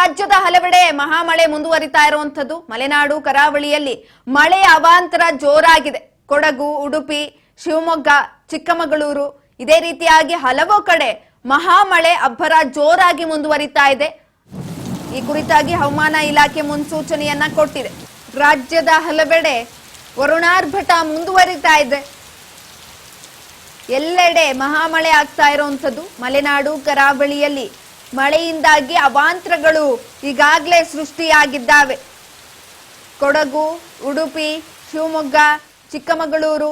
ರಾಜ್ಯದ ಹಲವೆಡೆ ಮಹಾಮಳೆ ಮುಂದುವರಿತಾ ಇರುವಂತದ್ದು. ಮಲೆನಾಡು ಕರಾವಳಿಯಲ್ಲಿ ಮಳೆಯ ಅವಾಂತರ ಜೋರಾಗಿದೆ. ಕೊಡಗು, ಉಡುಪಿ, ಶಿವಮೊಗ್ಗ, ಚಿಕ್ಕಮಗಳೂರು ಇದೇ ರೀತಿಯಾಗಿ ಹಲವು ಕಡೆ ಮಹಾಮಳೆ ಅಬ್ಬರ ಜೋರಾಗಿ ಮುಂದುವರಿತಾ ಇದೆ. ಈ ಕುರಿತಾಗಿ ಹವಾಮಾನ ಇಲಾಖೆ ಮುನ್ಸೂಚನೆಯನ್ನ ಕೊಟ್ಟಿದೆ. ರಾಜ್ಯದ ಹಲವೆಡೆ ವರುಣಾರ್ಭಟ ಮುಂದುವರಿತಾ ಇದೆ. ಎಲ್ಲೆಡೆ ಮಹಾಮಳೆ ಆಗ್ತಾ ಇರುವಂತದ್ದು. ಮಲೆನಾಡು ಕರಾವಳಿಯಲ್ಲಿ ಮಳೆಯಿಂದಾಗಿ ಅವಾಂತರಗಳು ಈಗಾಗಲೇ ಸೃಷ್ಟಿಯಾಗಿದ್ದಾವೆ. ಕೊಡಗು, ಉಡುಪಿ, ಶಿವಮೊಗ್ಗ, ಚಿಕ್ಕಮಗಳೂರು,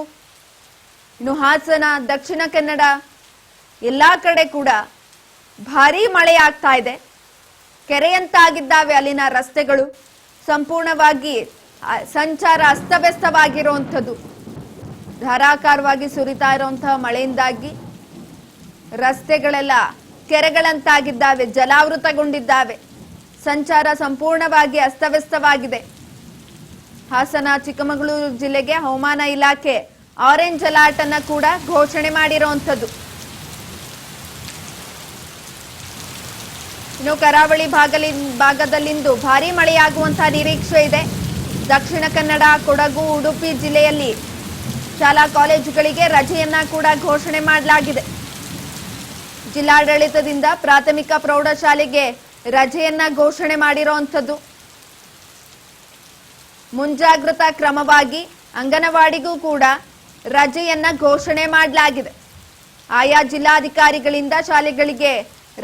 ಇನ್ನು ಹಾಸನ, ದಕ್ಷಿಣ ಕನ್ನಡ ಎಲ್ಲಾ ಕಡೆ ಕೂಡ ಭಾರೀ ಮಳೆ ಆಗ್ತಾ ಇದೆ. ಕೆರೆಯಂತಾಗಿದ್ದಾವೆ ಅಲ್ಲಿನ ರಸ್ತೆಗಳು. ಸಂಪೂರ್ಣವಾಗಿ ಸಂಚಾರ ಅಸ್ತವ್ಯಸ್ತವಾಗಿರುವಂಥದ್ದು. ಧಾರಾಕಾರವಾಗಿ ಸುರಿತಾ ಇರುವಂತಹ ಮಳೆಯಿಂದಾಗಿ ರಸ್ತೆಗಳೆಲ್ಲ ಕೆರೆಗಳಂತಾಗಿದ್ದಾವೆ, ಜಲಾವೃತಗೊಂಡಿದ್ದಾವೆ. ಸಂಚಾರ ಸಂಪೂರ್ಣವಾಗಿ ಅಸ್ತವ್ಯಸ್ತವಾಗಿದೆ. ಹಾಸನ, ಚಿಕ್ಕಮಗಳೂರು ಜಿಲ್ಲೆಗೆ ಹವಾಮಾನ ಇಲಾಖೆ ಆರೆಂಜ್ ಅಲರ್ಟ್ ಅನ್ನ ಕೂಡ ಘೋಷಣೆ ಮಾಡಿರುವಂಥದ್ದು. ಇನ್ನು ಕರಾವಳಿ ಭಾಗದಲ್ಲಿಂದು ಭಾರೀ ಮಳೆಯಾಗುವಂತಹ ನಿರೀಕ್ಷೆ ಇದೆ. ದಕ್ಷಿಣ ಕನ್ನಡ, ಕೊಡಗು, ಉಡುಪಿ ಜಿಲ್ಲೆಯಲ್ಲಿ ಶಾಲಾ ಕಾಲೇಜುಗಳಿಗೆ ರಜೆಯನ್ನ ಕೂಡ ಘೋಷಣೆ ಮಾಡಲಾಗಿದೆ. ಜಿಲ್ಲಾಡಳಿತದಿಂದ ಪ್ರಾಥಮಿಕ ಪ್ರೌಢಶಾಲೆಗೆ ರಜೆಯನ್ನ ಘೋಷಣೆ ಮಾಡಿರುವಂಥದ್ದು. ಮುಂಜಾಗ್ರತಾ ಕ್ರಮವಾಗಿ ಅಂಗನವಾಡಿಗೂ ಕೂಡ ರಜೆಯನ್ನ ಘೋಷಣೆ ಮಾಡಲಾಗಿದೆ. ಆಯಾ ಜಿಲ್ಲಾಧಿಕಾರಿಗಳಿಂದ ಶಾಲೆಗಳಿಗೆ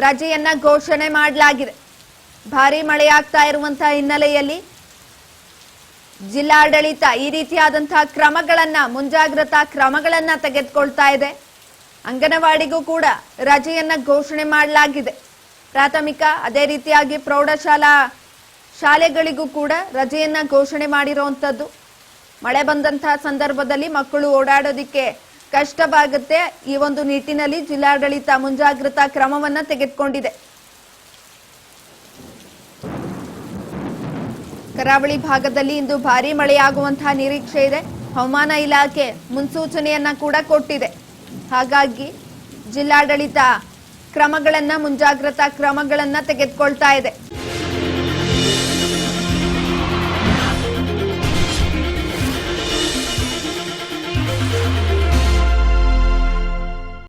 ರಜೆಯನ್ನ ಘೋಷಣೆ ಮಾಡಲಾಗಿದೆ. ಭಾರೀ ಮಳೆಯಾಗ್ತಾ ಇರುವಂತಹ ಹಿನ್ನೆಲೆಯಲ್ಲಿ ಜಿಲ್ಲಾಡಳಿತ ಈ ರೀತಿಯಾದಂತಹ ಕ್ರಮಗಳನ್ನ, ಮುಂಜಾಗ್ರತಾ ಕ್ರಮಗಳನ್ನ ತೆಗೆದುಕೊಳ್ತಾ ಇದೆ. ಅಂಗನವಾಡಿಗೂ ಕೂಡ ರಜೆಯನ್ನ ಘೋಷಣೆ ಮಾಡಲಾಗಿದೆ. ಪ್ರಾಥಮಿಕ ಅದೇ ರೀತಿಯಾಗಿ ಪ್ರೌಢಶಾಲಾ ಶಾಲೆಗಳಿಗೂ ಕೂಡ ರಜೆಯನ್ನ ಘೋಷಣೆ ಮಾಡಿರುವಂತದ್ದು. ಮಳೆ ಬಂದಂತಹ ಸಂದರ್ಭದಲ್ಲಿ ಮಕ್ಕಳು ಓಡಾಡೋದಿಕ್ಕೆ ಕಷ್ಟವಾಗುತ್ತೆ. ಈ ಒಂದು ನಿಟ್ಟಿನಲ್ಲಿ ಜಿಲ್ಲಾಡಳಿತ ಮುಂಜಾಗ್ರತಾ ಕ್ರಮವನ್ನ ತೆಗೆದುಕೊಂಡಿದೆ. ಕರಾವಳಿ ಭಾಗದಲ್ಲಿ ಇಂದು ಭಾರೀ ಮಳೆಯಾಗುವಂತಹ ನಿರೀಕ್ಷೆ ಇದೆ. ಹವಾಮಾನ ಇಲಾಖೆ ಮುನ್ಸೂಚನೆಯನ್ನ ಕೂಡ ಕೊಟ್ಟಿದೆ. ಹಾಗಾಗಿ ಜಿಲ್ಲಾಡಳಿತ ಮುಂಜಾಗ್ರತಾ ಕ್ರಮಗಳನ್ನ ತೆಗೆದುಕೊಳ್ತಾ ಇದೆ.